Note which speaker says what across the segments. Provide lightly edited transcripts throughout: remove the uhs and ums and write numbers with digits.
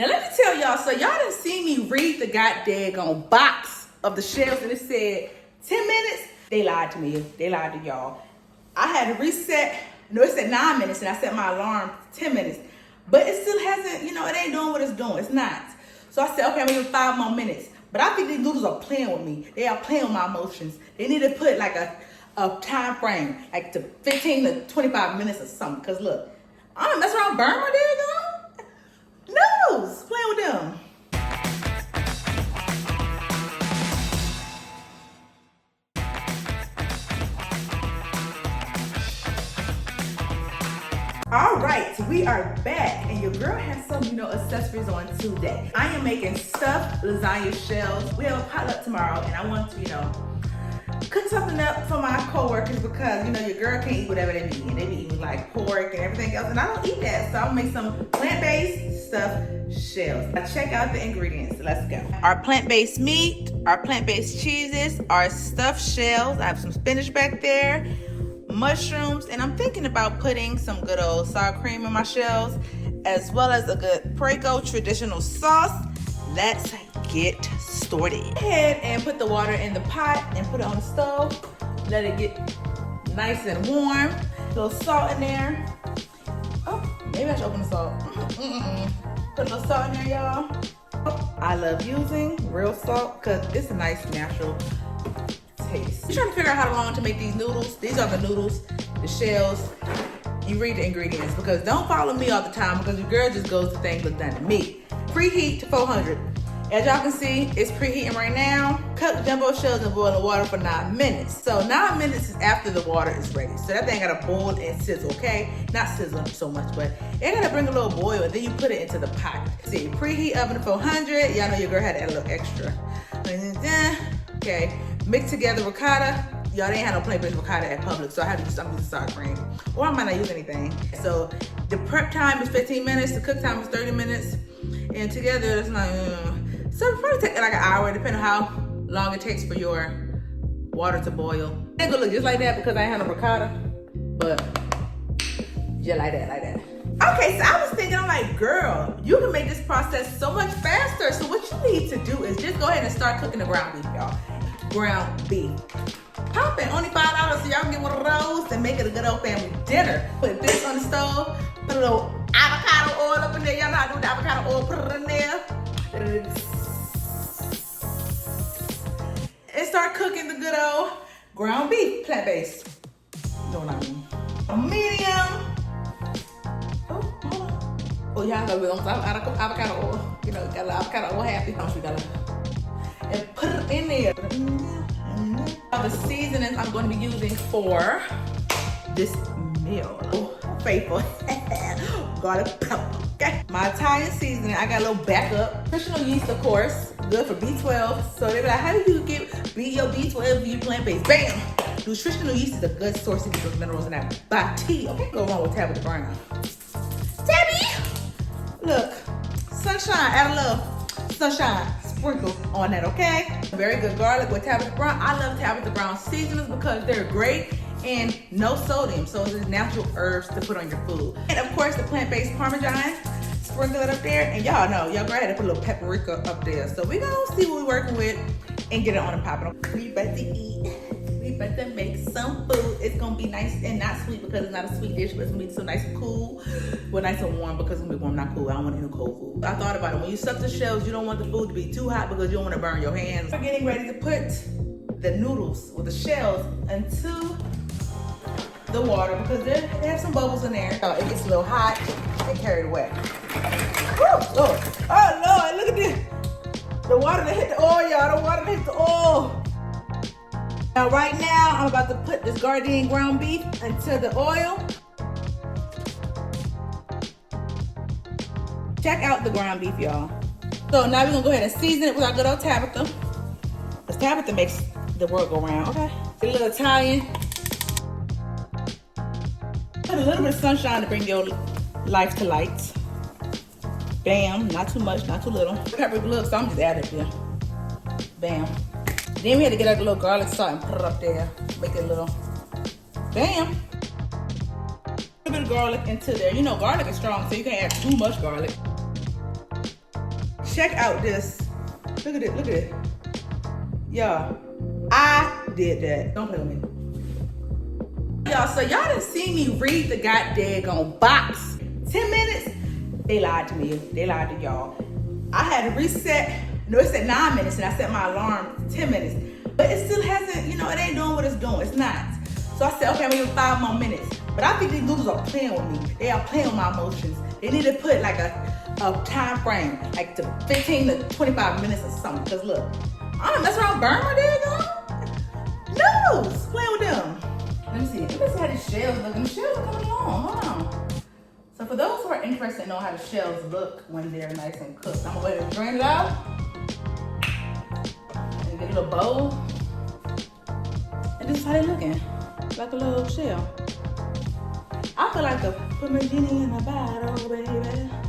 Speaker 1: Now let me tell y'all, so y'all done see me read the goddamn box of the shells and it said 10 minutes. They lied to me. They lied to y'all. I had to reset. No, it said 9 minutes and I set my alarm 10 minutes. But it still hasn't, you know, it ain't doing what it's doing. It's not. So I said, okay, I'm gonna give it 5 more minutes. But I think these noodles are playing with me. They are playing with my emotions. They need to put like a time frame, like to 15 to 25 minutes or something. Cause look, I don't mess around, burn my days on. Noodles, playing with them. All right, we are back, and your girl has some, accessories on today. I am making stuffed lasagna shells. We have a potluck tomorrow, and I want to, cook something up for my coworkers because, your girl can't eat whatever they be eating. They be eating like pork and everything else, and I don't eat that, so I'll make some plant-based stuffed shells. Now check out the ingredients. Let's go. Our plant-based meat, our plant-based cheeses, our stuffed shells. I have some spinach back there. Mushrooms, and I'm thinking about putting some good old sour cream in my shells, as well as a good Prego traditional sauce. Let's get started. Go ahead and put the water in the pot and put it on the stove. Let it get nice and warm. A little salt in there. Oh, maybe I should open the salt. Put a little salt in there, y'all. Oh, I love using real salt because it's a nice natural taste. You're trying to figure out how long to make these noodles. These are the noodles, the shells. You read the ingredients because don't follow me all the time because your girl just goes to things look done to me. Preheat to 400. As y'all can see, it's preheating right now. Cook jumbo shells in boiling water for 9 minutes. So 9 minutes is after the water is ready. So that thing gotta boil and sizzle, okay? Not sizzle so much, but it gotta bring a little boil and then you put it into the pot. See, preheat oven to 400. Y'all know your girl had to add a little extra. Okay, mix together ricotta. Y'all didn't have no plant-based ricotta at Publix, so I had to use some sour cream. Or I might not use anything. So the prep time is 15 minutes, the cook time is 30 minutes. And together it's like, so it'll probably take like an hour, depending on how long it takes for your water to boil. It's gonna look just like that because I ain't have no ricotta, but just like that, Okay, so I was thinking, I'm like, girl, you can make this process so much faster. So what you need to do is just go ahead and start cooking the ground beef, y'all. Ground beef. Pop it, only $5 so y'all can get one of those and make it a good old family dinner. Put this on the stove, put a little avocado oil up in there. Y'all know how to do the avocado oil, put it in there. And start cooking the good old ground beef, plant-based. You know what I mean? A medium. Oh, y'all got a little avocado oil. You know, got a little avocado oil happy. And put it in there. The seasonings I'm going to be using for this meal. Faithful. Garlic pepper. Okay. My Italian seasoning, I got a little backup. Nutritional yeast, of course. Good for B12. So they be like, how do you get your B12 if you plant-based? Bam! Nutritional yeast is a good source of those minerals in that body. Okay, go wrong with Tabitha Brown. Tabby! Look, sunshine, add a little sunshine sprinkle on that, okay? Very good garlic with Tabitha Brown. I love Tabitha Brown seasonings because they're great and no sodium, so it's natural herbs to put on your food. And of course, the plant-based Parmesan, sprinkle it up there. And y'all know, y'all go ahead and put a little paprika up there. So we gonna see what we're working with and get it on and popping. We about to eat. We about to make some food. It's gonna be nice and not sweet because it's not a sweet dish, but it's gonna be so nice and cool. Well, nice and warm because it's gonna be warm, not cool. I don't want to eat no cold food. I thought about it. When you stuff the shells, you don't want the food to be too hot because you don't want to burn your hands. We're getting ready to put the noodles with the shells into the water because they have some bubbles in there. So it gets a little hot and carried away. Woo! Oh Lord, look at this. The water that hit the oil, y'all. The water that hit the oil. Now right now, I'm about to put this Gardein ground beef into the oil. Check out the ground beef, y'all. So now we're gonna go ahead and season it with our good old Tabitha. Because Tabitha makes the world go round, okay? Get a little Italian. Put a little bit of sunshine to bring your life to light. Bam, not too much, not too little. Pepper look, so I'm just adding it there. Bam. Then we had to get out the little garlic salt and put it up there. Make it a little, bam. A little bit of garlic into there. You know garlic is strong, so you can't add too much garlic. check out this. Look at it, look at it. Y'all, I did that. Don't play with me. Y'all, so y'all done seen me read the goddamn box. 10 minutes, they lied to me. They lied to y'all. I had to reset. No, it said 9 minutes and I set my alarm 10 minutes. But it still hasn't, you know, it ain't doing what it's doing. It's not. So I said, okay, I'm gonna give 5 more minutes. But I think these noodles are playing with me. They are playing with my emotions. They need to put like a time frame, like to 15 to 25 minutes or something. Cause look, I don't mess around, burn my damn noodles. Playing with them. Let me see how these shells look. The shells are coming on. Hold on. So for those who are interested in knowing how the shells look when they're nice and cooked, I'm gonna go ahead and drain it out and get a little bowl. And this is how they're looking, like a little shell. I feel like to put my genie in a bottle, baby.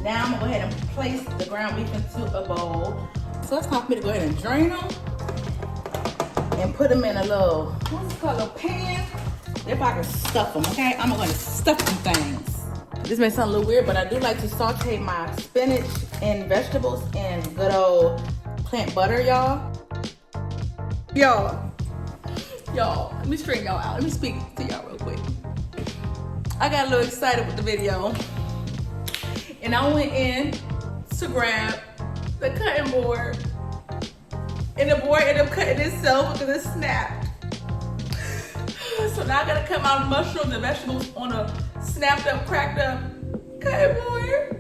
Speaker 1: Now I'm gonna go ahead and place the ground beef into a bowl. So it's time for me to go ahead and drain them and put them in a little, what's it called, a little pan. If I can stuff them, okay? I'm going to stuff them things. This may sound a little weird, but I do like to saute my spinach and vegetables in good old plant butter, y'all. Y'all, let me straighten y'all out. Let me speak to y'all real quick. I got a little excited with the video. And I went in to grab the cutting board. And the board ended up cutting itself because it snapped. So now I gotta cut my mushrooms and vegetables on a snapped up, cracked up cutting board.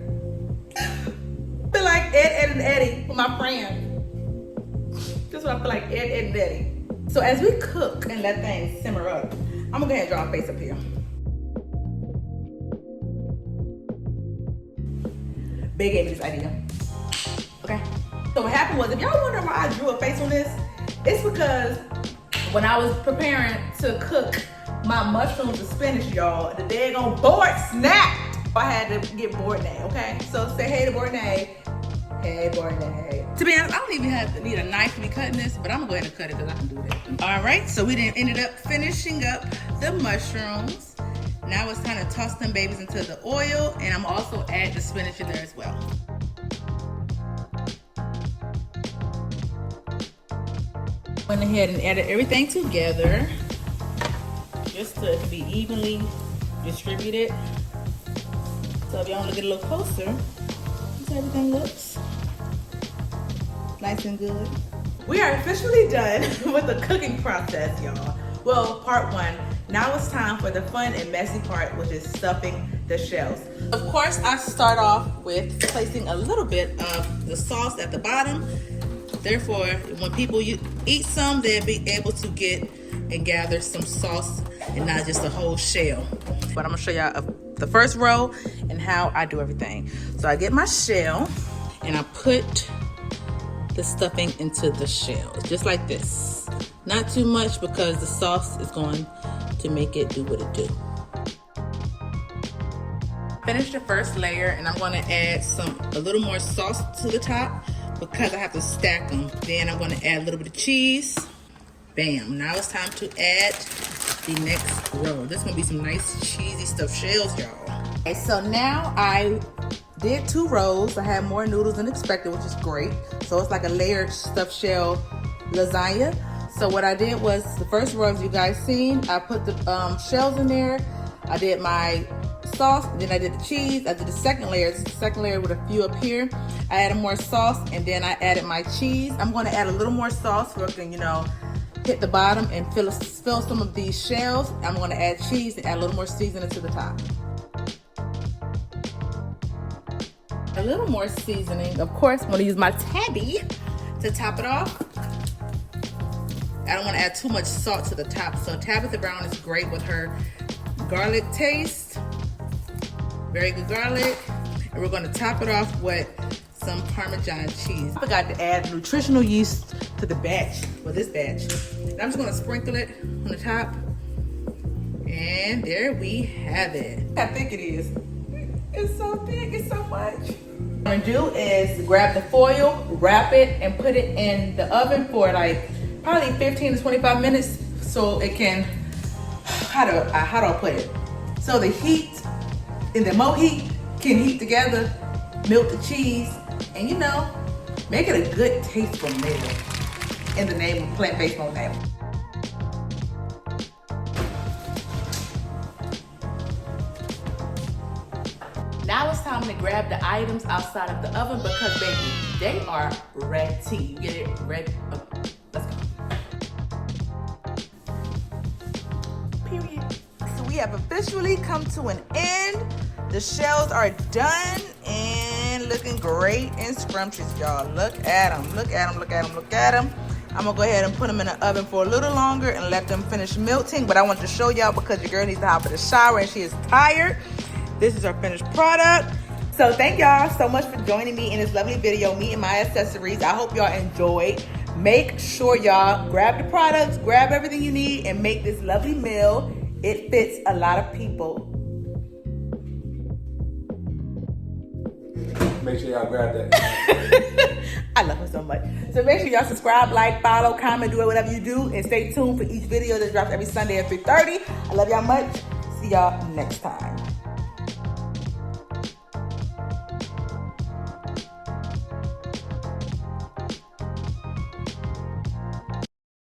Speaker 1: Feel like Ed, and Eddie with my friend. That's what I feel like, Ed, and Eddie. So as we cook and let things simmer up, I'm gonna go ahead and draw a face up here. Big gave me this idea. Okay. So what happened was, if y'all wonder why I drew a face on this, it's because when I was preparing to cook my mushrooms and spinach, y'all, the daggone board snapped. I had to get Bourdonnais, okay? So say hey to Bourdonnais. Hey, Bourdonnais. To be honest, I don't even need a knife to be cutting this, but I'm gonna go ahead and cut it because I can do that. All right, so we then ended up finishing up the mushrooms. Now it's time to toss them babies into the oil, and I'm also add the spinach in there as well. Went ahead and added everything together just to be evenly distributed. So if y'all want to get a little closer, this how everything looks. Nice and good. We are officially done with the cooking process, y'all. Well, part one. Now it's time for the fun and messy part, which is stuffing the shells. Of course, I start off with placing a little bit of the sauce at the bottom. Therefore, when people eat some, they'll be able to get and gather some sauce and not just a whole shell. But I'm gonna show y'all the first row and how I do everything. So I get my shell and I put the stuffing into the shell, just like this. Not too much because the sauce is going to make it do what it do. Finish the first layer and I'm gonna add a little more sauce to the top because I have to stack them. Then I'm gonna add a little bit of cheese. Bam, now it's time to add the next row. This is gonna be some nice cheesy stuffed shells, y'all. Okay, so now I did 2 rows. I had more noodles than expected, which is great. So it's like a layered stuffed shell lasagna. So what I did was, the first row, as you guys seen, I put the shells in there. I did my sauce, and then I did the cheese. I did the second layer. This is the second layer with a few up here. I added more sauce, and then I added my cheese. I'm gonna add a little more sauce so I can, hit the bottom and fill some of these shells. I'm gonna add cheese and add a little more seasoning to the top. A little more seasoning. Of course, I'm gonna use my tabby to top it off. I don't want to add too much salt to the top. So Tabitha Brown is great with her garlic taste. Very good garlic. And we're going to top it off with some Parmesan cheese. I forgot to add nutritional yeast to the batch, for this batch. And I'm just going to sprinkle it on the top. And there we have it. How thick it is. It's so thick, it's so much. What I'm going to do is grab the foil, wrap it, and put it in the oven for like probably 15 to 25 minutes so it can, how do I put it? So the heat and the more heat can heat together, melt the cheese, and Make it a good, tasteful meal in the name of plant-based mode now. Now it's time to grab the items outside of the oven because, baby, they are ready. You get it? Ready? Oh, let's go. Period. So we have officially come to an end. The shells are done and looking great and scrumptious, y'all. Look at them. Look at them. Look at them. Look at them. I'm gonna go ahead and put them in the oven for a little longer and let them finish melting. But I wanted to show y'all because your girl needs to hop in the shower and she is tired. This is our finished product. So thank y'all so much for joining me in this lovely video, me and my accessories. I hope y'all enjoyed. Make sure y'all grab the products, grab everything you need, and make this lovely meal. It fits a lot of people.
Speaker 2: Make sure y'all grab that.
Speaker 1: I love her so much. So make sure y'all subscribe, like, follow, comment, do whatever you do, and stay tuned for each video that drops every Sunday at 3:30. I love y'all much. See y'all next time.